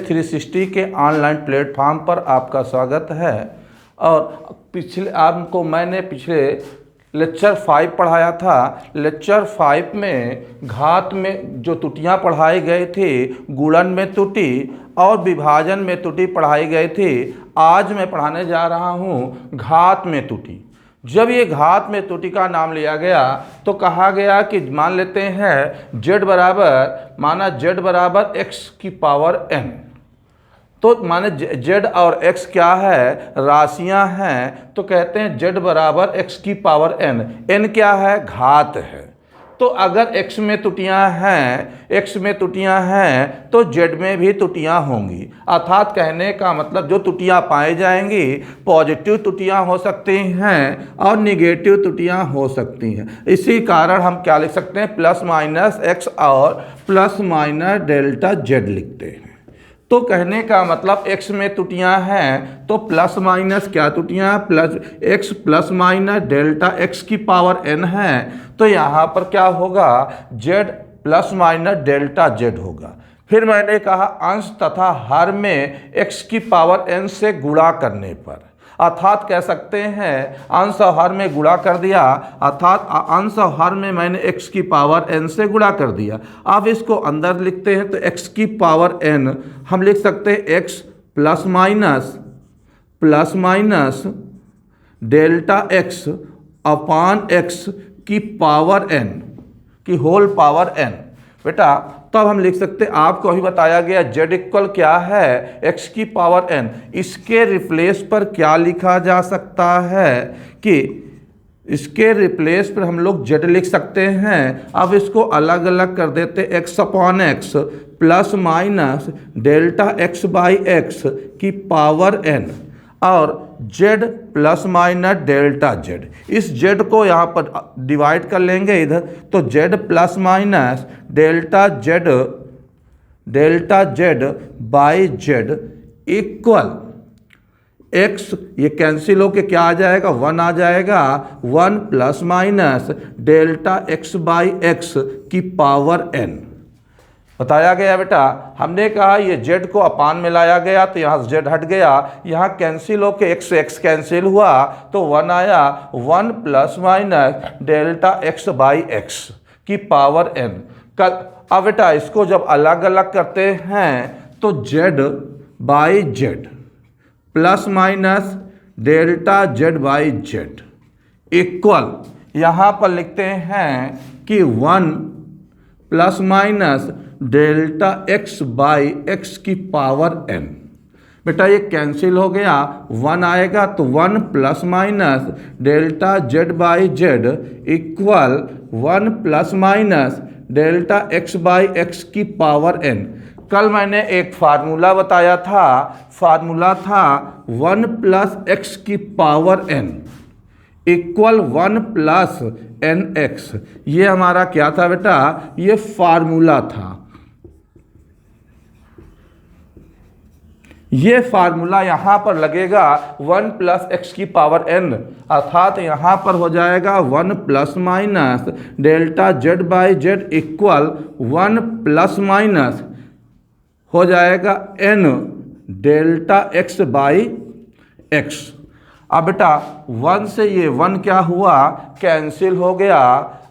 GS360 के online platform पर आपका स्वागत है। और आपको मैंने पिछले लेक्चर 5 पढ़ाया था। लेक्चर 5 में घात में जो त्रुटियां पढ़ाई गई थी, गुणन में त्रुटि और विभाजन में त्रुटि पढ़ाई गई थी। आज मैं पढ़ाने जा रहा हूँ घात में त्रुटि। जब ये घात में त्रुटि का नाम लिया गया तो कहा गया कि मान लेते हैं z बराबर x की पावर n। तो माने z और x क्या है, राशियां हैं, तो कहते हैं z बराबर x की पावर n। n क्या है, घात है। तो अगर x में त्रुटियां हैं तो z में भी त्रुटियां होंगी। अर्थात कहने का मतलब जो त्रुटियां पाई जाएंगी, पॉजिटिव त्रुटियां हो सकती हैं और निगेटिव त्रुटियां हो सकती हैं। इसी कारण हम क्या लिख सकते हैं, प्लस माइनस x और प्लस माइनस डेल्टा z लिखते हैं। तो कहने का मतलब x में त्रुटियां हैं तो प्लस माइनस क्या त्रुटियां, plus x plus minus delta x की पावर n है। तो यहाँ पर क्या होगा, z plus minus delta z होगा। फिर मैंने कहा अंश तथा हर में x की पावर n से गुणा करने पर, अर्थात कह सकते हैं अंश और हर में गुणा कर दिया, अर्थात अंश और हर में मैंने x की पावर n से गुणा कर दिया। अब इसको अंदर लिखते हैं तो x की पावर n हम लिख सकते हैं x plus minus delta x अपान x की पावर n की होल पावर n। बेटा तब हम लिख सकते हैं, आपको अभी बताया गया z इक्वल क्या है, x की पावर n। इसके रिप्लेस पर क्या लिखा जा सकता है कि इसके रिप्लेस पर हम लोग z लिख सकते हैं। अब इसको अलग अलग कर देते, x upon x plus minus delta x by x की पावर n और z plus minus delta z। इस z को यहाँ पर डिवाइड कर लेंगे इधर, तो z plus minus delta z by z equal x, ये कैंसिल होके क्या आ जाएगा, 1 आ जाएगा। 1 plus minus delta x by x की पावर n बताया गया। बेटा हमने कहा ये z को अपान में लाया गया तो यहाँ z हट गया, यहाँ कैंसिल होके x से x कैंसिल हुआ तो 1 आया। 1 plus minus delta x by x की पावर n। अब बेटा इसको जब अलग अलग करते हैं तो z by z plus minus delta z by z equal, यहाँ पर लिखते हैं कि 1 plus minus delta x by x की पावर n। बेटा ये कैंसिल हो गया, 1 आएगा तो 1 plus minus delta z by z equal 1 plus minus delta x by x की पावर n। कल मैंने एक फार्मूला बताया था, फार्मूला था 1 प्लस x की power n equal 1 plus nx। ये हमारा क्या था बेटा, ये फार्मूला था। ये फार्मूला यहाँ पर लगेगा 1 प्लस x की पावर n, अर्थात यहाँ पर हो जाएगा 1 plus minus delta z by z equal 1 plus minus हो जाएगा n delta x by x। अब बेटा 1 से ये 1 क्या हुआ, कैंसिल हो गया।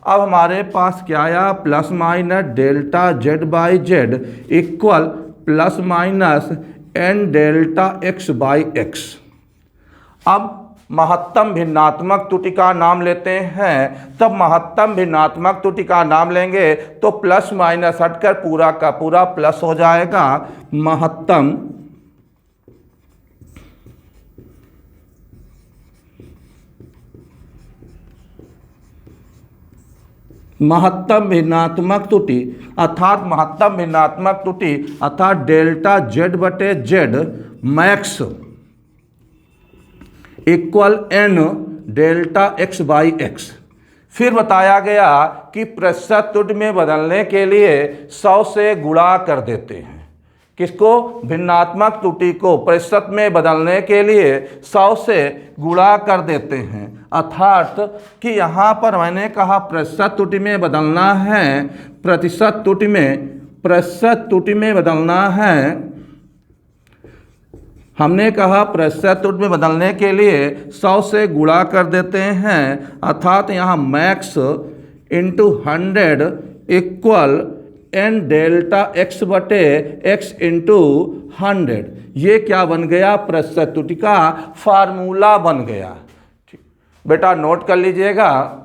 अब हमारे पास क्या आया, plus minus delta z by z equal plus minus n delta x by x। अब महत्तम भिन्नात्मक त्रुटि का नाम लेते हैं। तब महत्तम भिन्नात्मक त्रुटि का नाम लेंगे तो प्लस माइनस हटकर पूरा का पूरा प्लस हो जाएगा। महत्तम भिन्नात्मक त्रुटि अर्थात डेल्टा z बटे z max equal n delta x by x। फिर बताया गया कि प्रतिशत त्रुटि में बदलने के लिए 100 से गुणा कर देते हैं। किसको, भिन्नात्मक त्रुटि को प्रतिशत में बदलने के लिए 100 से गुणा कर देते हैं। अर्थात कि यहाँ पर मैंने कहा प्रतिशत त्रुटि में बदलना है, प्रतिशत त्रुटि में बदलना है हमने कहा प्रतिशत त्रुटि में बदलने के लिए 100 से गुणा कर देते हैं, अर्थात यहाँ max into 100 equal n delta x बटे एक्स इंटू 100। ये क्या बन गया? प्रतिशत त्रुटि का फार्मूला बन गया। ठीक बेटा, नोट कर लीजिएगा।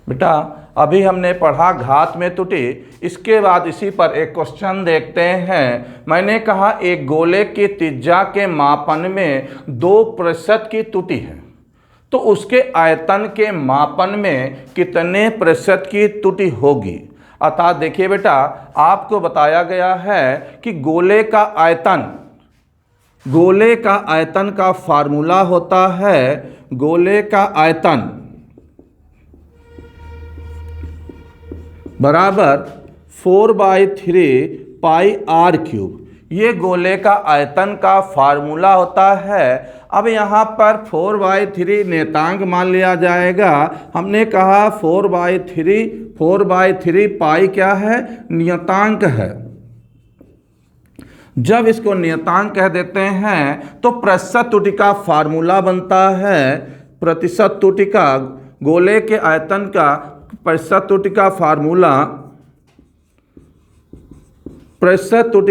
बेटा अभी हमने पढ़ा घात में त्रुटि, इसके बाद इसी पर एक क्वेश्चन देखते हैं। मैंने कहा एक गोले की त्रिज्या के मापन में 2% की त्रुटि है, तो उसके आयतन के मापन में कितने प्रतिशत की त्रुटि होगी? अर्थात देखिए बेटा, आपको बताया गया है कि गोले का आयतन का फार्मूला होता है, गोले का आयतन बराबर 4/3 पाई आर क्यूब। ये गोले का आयतन का फार्मूला होता है। अब यहाँ पर 4/3 नियतांक मान लिया जाएगा। हमने कहा 4/3 पाई क्या है? नियतांक है। जब इसको नियतांक कह देते हैं तो प्रतिशत त्रुटि का फार्मूला बनता है। प्रतिशत त्रुटि का, गोले के आयतन का प्रतिशत त्रुटि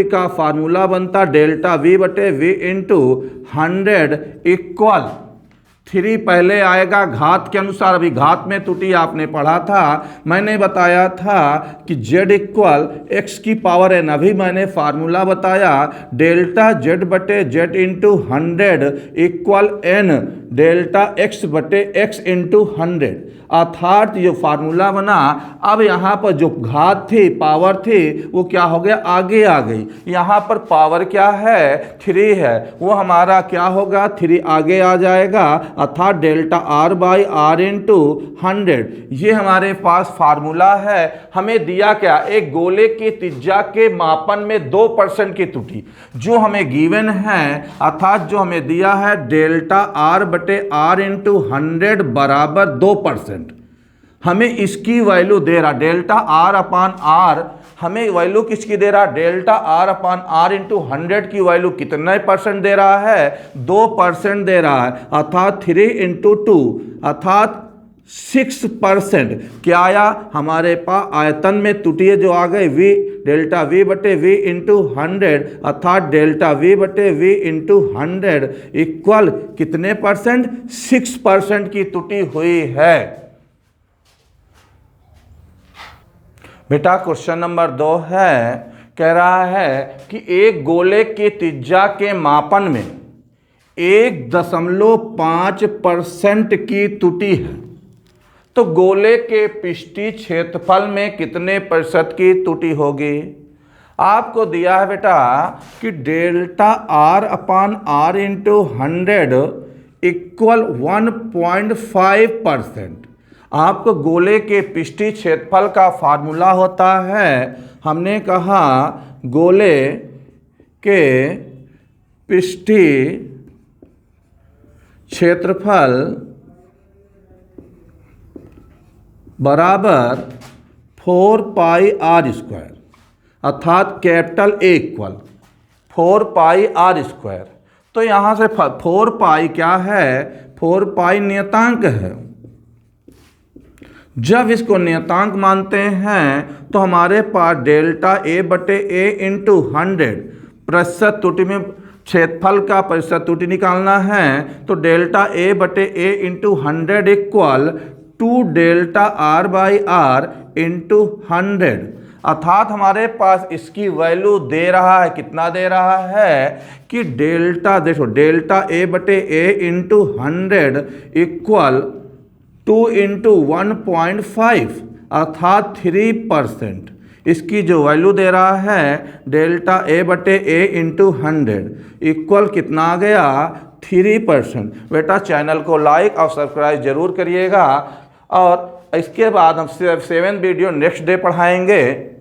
का फार्मूला बनता डेल्टा वी बटे वी इंटू 100 इक्वल 3 पहले आएगा घात के अनुसार। अभी घात में त्रुटि आपने पढ़ा था, मैंने बताया था कि z इक्वल एक्स की पावर n। अभी मैंने फार्मूला बताया डेल्टा z बटे z into 100 equal n delta x बटे x इंटू 100। अर्थात ये फार्मूला बना। अब यहाँ पर जो घात थी, पावर थी, वो क्या हो गया? आगे आ गई। यहाँ पर पावर क्या है? 3 है, वो हमारा क्या होगा? 3 आगे आ जाएगा, अर्थात delta r by r into 100। ये हमारे पास फार्मूला है। हमें दिया क्या? एक गोले की त्रिज्या के मापन में 2% की त्रुटि जो हमें गिवन है, अर्थात जो हमें दिया है डेल्टा r बटे r इंटू 100 बराबर 2%। हमें इसकी वैल्यू दे रहा डेल्टा r अपान r, हमें वैल्यू किसकी दे रहा? डेल्टा r अपान r इंटू 100 की वैल्यू कितने परसेंट दे रहा है? 2% दे रहा है, अर्थात 3 इंटू 2 अर्थात 6%। क्या आया हमारे पास? आयतन में त्रुटि जो आ गई v डेल्टा v बटे v इंटू 100, अर्थात डेल्टा v बटे v इंटू 100 इक्वल कितने परसेंट? 6% की त्रुटि हुई है। बेटा क्वेश्चन नंबर 2 है, कह रहा है कि एक गोले के त्रिज्या के मापन में 1.5% की त्रुटि है, तो गोले के पृष्ठीय क्षेत्रफल में कितने प्रतिशत की त्रुटि होगी? आपको दिया है बेटा कि डेल्टा r अपान r इंटू 100 इक्वल 1.5%। आपको गोले के पृष्ठीय क्षेत्रफल का फार्मूला होता है, हमने कहा गोले के पृष्ठीय क्षेत्रफल बराबर 4 पाई आर स्क्वायर, अर्थात capital A equal 4 pi r square. तो यहाँ से 4 पाई क्या है? 4 पाई नियतांक है। जब इसको नियतांक मानते हैं तो हमारे पास डेल्टा A बटे A इंटू 100 प्रतिशत त्रुटि में क्षेत्रफल का प्रतिशत त्रुटि निकालना है, तो डेल्टा A बटे A into 100 equal 2 delta r by r into 100। अर्थात हमारे पास इसकी वैल्यू दे रहा है, कितना दे रहा है कि डेल्टा, देखो डेल्टा A बटे A इंटू 100 इक्वल 2 इंटू 1.5 अर्थात 3%। इसकी जो वैल्यू दे रहा है डेल्टा A बटे A इंटू 100 इक्वल कितना आ गया? 3%। बेटा चैनल को लाइक और सब्सक्राइब जरूर करिएगा, और इसके बाद हम 7 वीडियो नेक्स्ट डे पढ़ाएंगे।